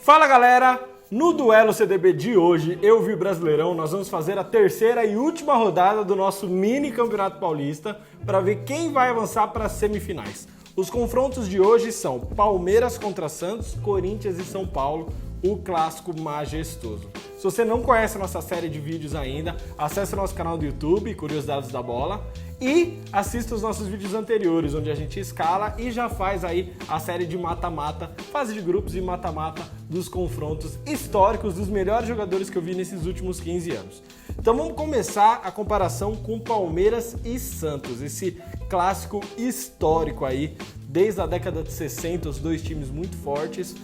Fala galera, no Duelo CDB de hoje, eu vi o Brasileirão, nós vamos fazer a terceira e última rodada do nosso mini Campeonato Paulista para ver quem vai avançar para as semifinais. Os confrontos de hoje são Palmeiras contra Santos, Corinthians e São Paulo, o clássico majestoso. Se você não conhece a nossa série de vídeos ainda, acesse o nosso canal do YouTube, Curiosidades da Bola, e assista os nossos vídeos anteriores, onde a gente escala e já faz aí a série de mata-mata, fase de grupos e mata-mata dos confrontos históricos dos melhores jogadores que eu vi nesses últimos 15 anos. Então vamos começar a comparação com Palmeiras e Santos, esse clássico histórico aí, desde a década de 60, os dois times muito fortes.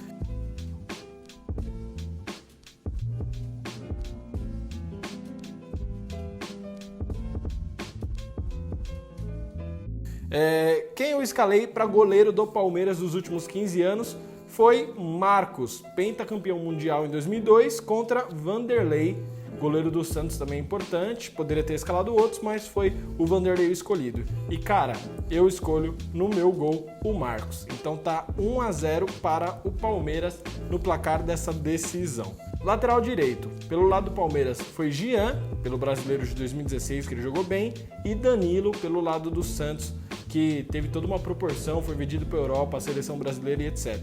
Quem eu escalei para goleiro do Palmeiras dos últimos 15 anos foi Marcos, pentacampeão mundial em 2002, contra Vanderlei, goleiro do Santos também importante, poderia ter escalado outros, mas foi o Vanderlei escolhido. E cara, eu escolho no meu gol o Marcos, então tá 1-0 para o Palmeiras no placar dessa decisão. Lateral direito, pelo lado do Palmeiras foi Jean, pelo Brasileiro de 2016 que ele jogou bem, e Danilo pelo lado do Santos, que teve toda uma proporção, foi vendido para a Europa, a seleção brasileira e etc.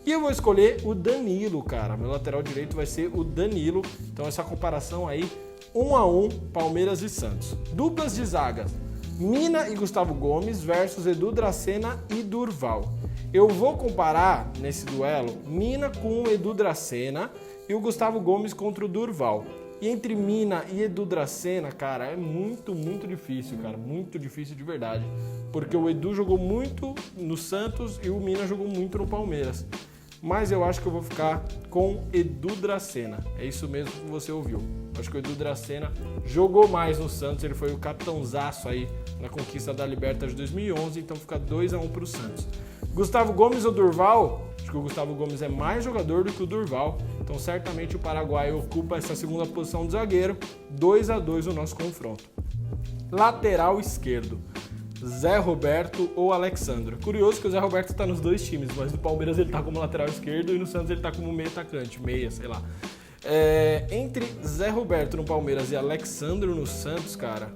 E eu vou escolher o Danilo, cara. Meu lateral direito vai ser o Danilo. Então essa comparação aí, 1-1, Palmeiras e Santos. Duplas de zagas, Mina e Gustavo Gomes versus Edu Dracena e Durval. Eu vou comparar nesse duelo Mina com o Edu Dracena e o Gustavo Gomes contra o Durval. E entre Mina e Edu Dracena, cara, é muito difícil, cara. Muito difícil de verdade. Porque o Edu jogou muito no Santos e o Mina jogou muito no Palmeiras. Mas eu acho que eu vou ficar com Edu Dracena. É isso mesmo que você ouviu. Acho que o Edu Dracena jogou mais no Santos. Ele foi o capitãozaço aí na conquista da Libertadores de 2011. Então fica 2-1 para o Santos. Gustavo Gomes ou Durval? Acho que o Gustavo Gomes é mais jogador do que o Durval. Então certamente o Paraguai ocupa essa segunda posição de zagueiro. 2-2 o nosso confronto. Lateral esquerdo, Zé Roberto ou Alexandro. Curioso que o Zé Roberto está nos dois times, mas no Palmeiras ele está como lateral esquerdo e no Santos ele está como meio atacante, meia, sei lá. Entre Zé Roberto no Palmeiras e Alexandro no Santos, cara,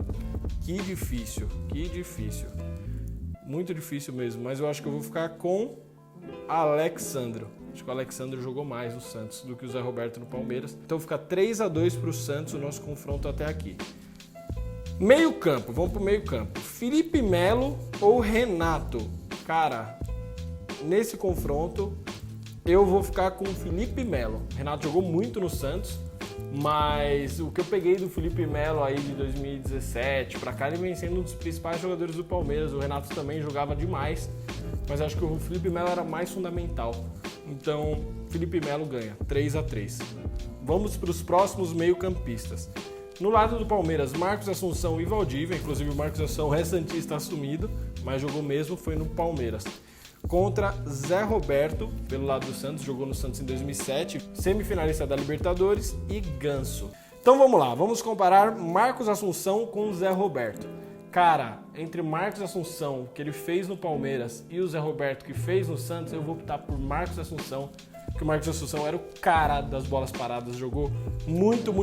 que difícil. Muito difícil mesmo, mas eu acho que eu vou ficar com Alexandro. Acho que o Alexandro jogou mais no Santos do que o Zé Roberto no Palmeiras. Então fica 3-2 para o Santos o nosso confronto até aqui. Meio campo, vamos pro meio campo. Felipe Melo ou Renato? Cara, nesse confronto eu vou ficar com o Felipe Melo. Renato jogou muito no Santos, mas o que eu peguei do Felipe Melo aí de 2017 pra cá, ele vem sendo um dos principais jogadores do Palmeiras. O Renato também jogava demais, mas acho que o Felipe Melo era mais fundamental. Então, Felipe Melo ganha, 3-3. Vamos para os próximos meio-campistas. No lado do Palmeiras, Marcos Assunção e Valdívia, inclusive o Marcos Assunção é santista assumido, mas jogou mesmo, foi no Palmeiras. Contra Zé Roberto, pelo lado do Santos, jogou no Santos em 2007, semifinalista da Libertadores, e Ganso. Então vamos lá, vamos comparar Marcos Assunção com Zé Roberto. Cara, entre Marcos Assunção, que ele fez no Palmeiras, e o Zé Roberto, que fez no Santos, eu vou optar por Marcos Assunção, que o Marcos Assunção era o cara das bolas paradas, jogou muito.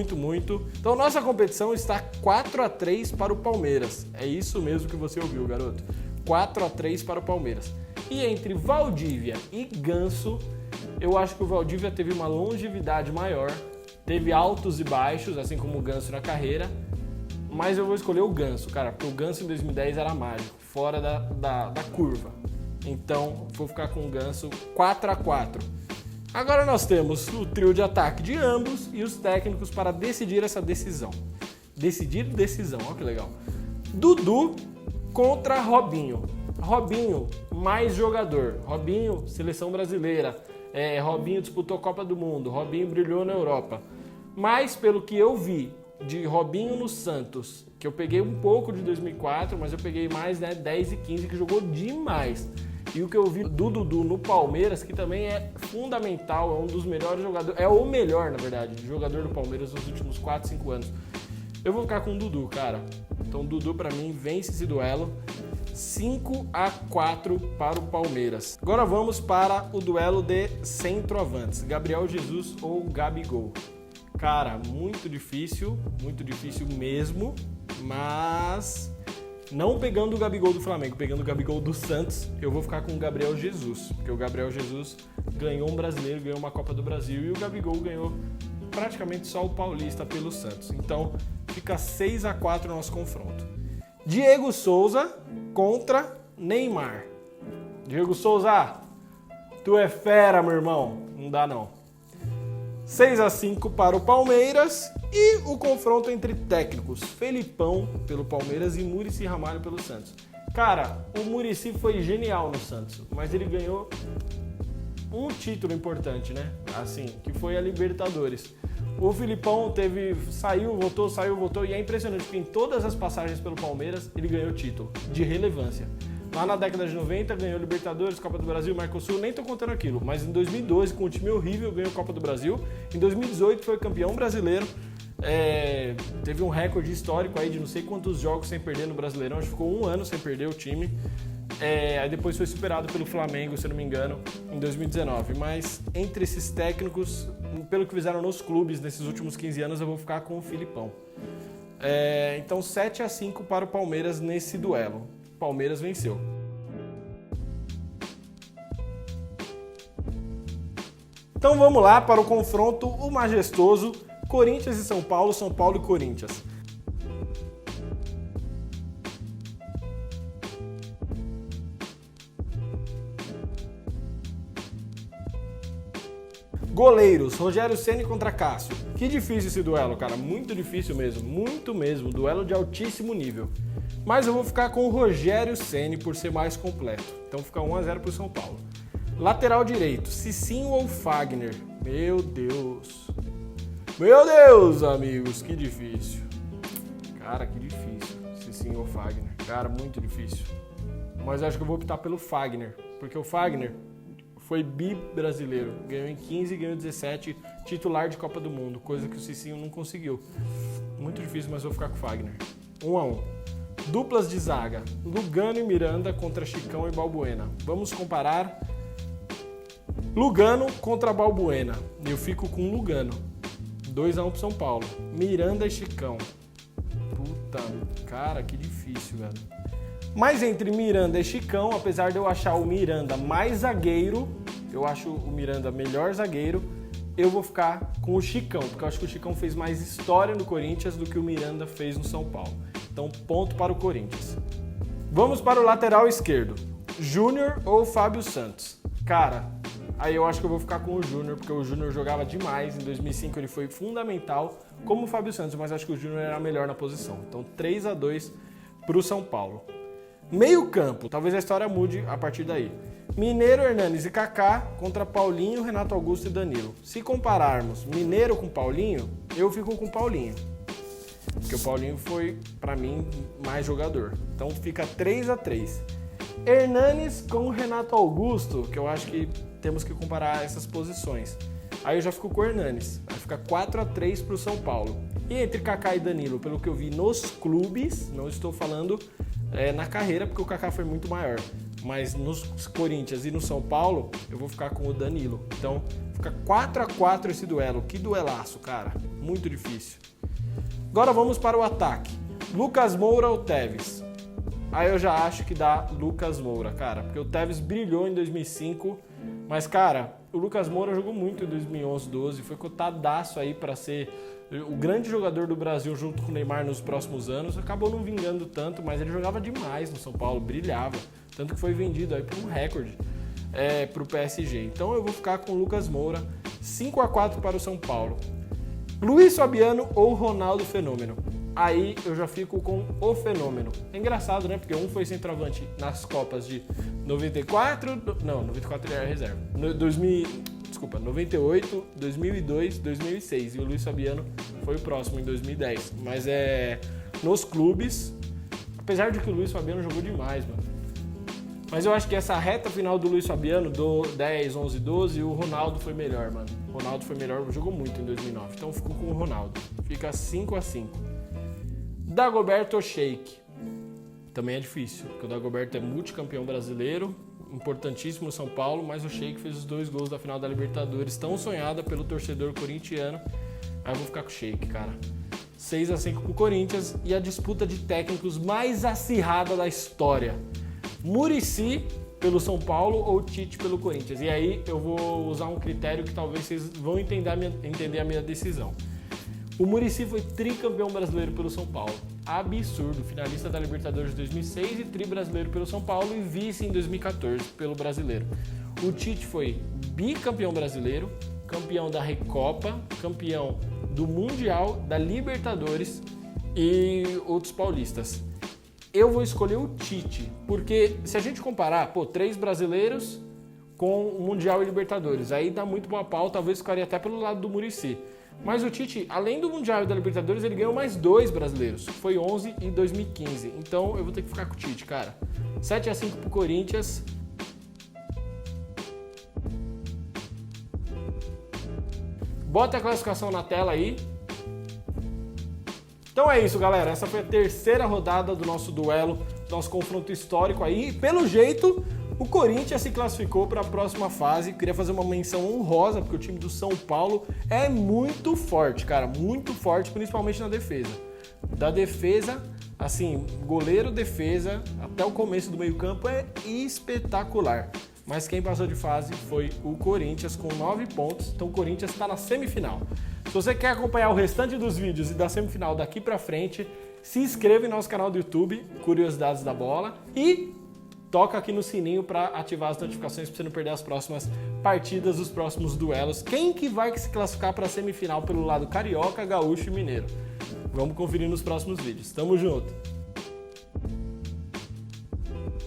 Então nossa competição está 4-3 para o Palmeiras. É isso mesmo que você ouviu, garoto. 4-3 para o Palmeiras. E entre Valdívia e Ganso, eu acho que o Valdívia teve uma longevidade maior, teve altos e baixos, assim como o Ganso na carreira, mas eu vou escolher o Ganso, cara, porque o Ganso em 2010 era mágico, fora da curva. Então vou ficar com o Ganso 4-4. Agora nós temos o trio de ataque de ambos e os técnicos para decidir essa decisão. Decidir decisão, olha que legal. Dudu contra Robinho. Robinho, mais jogador. Robinho, seleção brasileira. Robinho disputou a Copa do Mundo. Robinho brilhou na Europa. Mas pelo que eu vi de Robinho no Santos, que eu peguei um pouco de 2004, mas eu peguei mais 10 e 15, que jogou demais. E o que eu vi do Dudu no Palmeiras, que também é fundamental, é um dos melhores jogadores, é o melhor, na verdade, jogador do Palmeiras nos últimos 4, 5 anos. Eu vou ficar com o Dudu, cara. Então o Dudu, pra mim, vence esse duelo. 5-4 para o Palmeiras. Agora vamos para o duelo de centroavantes, Gabriel Jesus ou Gabigol. Cara, muito difícil mesmo, mas não pegando o Gabigol do Flamengo, pegando o Gabigol do Santos, eu vou ficar com o Gabriel Jesus, porque o Gabriel Jesus ganhou um brasileiro, ganhou uma Copa do Brasil e o Gabigol ganhou praticamente só o Paulista pelo Santos. Então fica 6-4 no nosso confronto. Diego Souza contra Neymar. Diego Souza, tu é fera, meu irmão. Não dá não. 6-5 para o Palmeiras e o confronto entre técnicos. Felipão pelo Palmeiras e Muricy Ramalho pelo Santos. Cara, o Muricy foi genial no Santos, mas ele ganhou um título importante, né? Assim, que foi a Libertadores. O Felipão saiu, voltou, e é impressionante que em todas as passagens pelo Palmeiras ele ganhou título de relevância. Lá na década de 90 ganhou Libertadores, Copa do Brasil, Mercosul, nem tô contando aquilo, mas em 2012 com um time horrível ganhou Copa do Brasil, em 2018 foi campeão brasileiro, teve um recorde histórico aí de não sei quantos jogos sem perder no Brasileirão, acho que ficou 1 ano sem perder o time. Aí depois foi superado pelo Flamengo, se eu não me engano, em 2019. Mas entre esses técnicos, pelo que fizeram nos clubes nesses últimos 15 anos, eu vou ficar com o Filipão. Então 7-5 para o Palmeiras nesse duelo. Palmeiras venceu. Então vamos lá para o confronto, o majestoso Corinthians e São Paulo, São Paulo e Corinthians. Goleiros, Rogério Ceni contra Cássio. Que difícil esse duelo, cara. Muito difícil mesmo. Muito mesmo. Duelo de altíssimo nível. Mas eu vou ficar com o Rogério Ceni por ser mais completo. Então fica 1-0 para o São Paulo. Lateral direito, Cicinho ou Fagner? Meu Deus. Meu Deus, amigos. Que difícil. Cara, que difícil. Cicinho ou Fagner. Cara, muito difícil. Mas acho que eu vou optar pelo Fagner. Porque o Fagner foi bi-brasileiro, ganhou em 15, ganhou em 17, titular de Copa do Mundo, coisa que o Cicinho não conseguiu. Muito difícil, mas vou ficar com o Fagner. 1-1. Duplas de zaga, Lugano e Miranda contra Chicão e Balbuena. Vamos comparar Lugano contra Balbuena. Eu fico com Lugano. 2-1 pro São Paulo. Miranda e Chicão. Puta, cara, que difícil, velho. Mas entre Miranda e Chicão, apesar de eu achar o Miranda mais zagueiro, eu acho o Miranda melhor zagueiro, eu vou ficar com o Chicão, porque eu acho que o Chicão fez mais história no Corinthians do que o Miranda fez no São Paulo. Então, ponto para o Corinthians. Vamos para o lateral esquerdo. Júnior ou Fábio Santos? Cara, aí eu acho que eu vou ficar com o Júnior, porque o Júnior jogava demais. Em 2005 ele foi fundamental, como o Fábio Santos, mas acho que o Júnior era melhor na posição. Então, 3-2 para o São Paulo. Meio campo, talvez a história mude a partir daí. Mineiro, Hernanes e Kaká contra Paulinho, Renato Augusto e Danilo. Se compararmos Mineiro com Paulinho, eu fico com Paulinho. Porque o Paulinho foi, pra mim, mais jogador. Então fica 3-3. Hernanes com Renato Augusto, que eu acho que temos que comparar essas posições. Aí eu já fico com o Hernanes. Vai ficar 4-3 pro São Paulo. E entre Kaká e Danilo, pelo que eu vi nos clubes, não estou falando na carreira, porque o Kaká foi muito maior. Mas nos Corinthians e no São Paulo, eu vou ficar com o Danilo. Então, fica 4-4 esse duelo. Que duelaço, cara. Muito difícil. Agora vamos para o ataque. Lucas Moura ou Tevez? Aí eu já acho que dá Lucas Moura, cara. Porque o Tevez brilhou em 2005. Mas, cara, o Lucas Moura jogou muito em 2011, 12. Foi cotadaço aí para ser o grande jogador do Brasil junto com o Neymar nos próximos anos. Acabou não vingando tanto, mas ele jogava demais no São Paulo, brilhava. Tanto que foi vendido aí por um recorde para o PSG. Então eu vou ficar com o Lucas Moura, 5-4 para o São Paulo. Luiz Fabiano ou Ronaldo Fenômeno? Aí eu já fico com o Fenômeno. É engraçado, né? Porque um foi centroavante nas Copas de 94... Não, 94 ele era reserva. 98, 2002, 2006. E o Luiz Fabiano foi o próximo, em 2010. Mas nos clubes, apesar de que o Luiz Fabiano jogou demais, mano. Mas eu acho que essa reta final do Luiz Fabiano, do 10, 11, 12, o Ronaldo foi melhor, mano. O Ronaldo foi melhor, jogou muito em 2009. Então ficou com o Ronaldo. Fica 5-5. Dagoberto ou Sheik? também é difícil, porque o Dagoberto é multicampeão brasileiro, importantíssimo no São Paulo, mas o Sheik fez os 2 gols da final da Libertadores, tão sonhada pelo torcedor corintiano. Aí eu vou ficar com o Sheik, cara. 6-5 pro Corinthians e a disputa de técnicos mais acirrada da história. Muricy pelo São Paulo ou Tite pelo Corinthians? E aí eu vou usar um critério que talvez vocês vão entender a minha decisão. O Muricy foi tricampeão brasileiro pelo São Paulo. Absurdo, finalista da Libertadores de 2006 e tri-brasileiro pelo São Paulo e vice em 2014 pelo Brasileiro. O Tite foi bicampeão brasileiro, campeão da Recopa, campeão do Mundial, da Libertadores e outros paulistas. Eu vou escolher o Tite, porque se a gente comparar, 3 brasileiros com o Mundial e Libertadores, aí dá muito boa pau, talvez ficaria até pelo lado do Muricy. Mas o Tite, além do Mundial e da Libertadores, ele ganhou mais 2 brasileiros, foi 11 e 2015. Então eu vou ter que ficar com o Tite, cara. 7-5 pro Corinthians. Bota a classificação na tela aí. Então é isso, galera. Essa foi a 3ª rodada do nosso duelo, nosso confronto histórico aí. E, pelo jeito, o Corinthians se classificou para a próxima fase. Queria fazer uma menção honrosa, porque o time do São Paulo é muito forte, cara. Muito forte, principalmente na defesa. Da defesa, assim, goleiro, defesa, até o começo do meio-campo é espetacular. Mas quem passou de fase foi o Corinthians com 9 pontos. Então o Corinthians está na semifinal. Se você quer acompanhar o restante dos vídeos e da semifinal daqui pra frente, se inscreva em nosso canal do YouTube, Curiosidades da Bola, e toca aqui no sininho para ativar as notificações para você não perder as próximas partidas, os próximos duelos. Quem que vai se classificar para a semifinal pelo lado carioca, gaúcho e mineiro? Vamos conferir nos próximos vídeos. Tamo junto!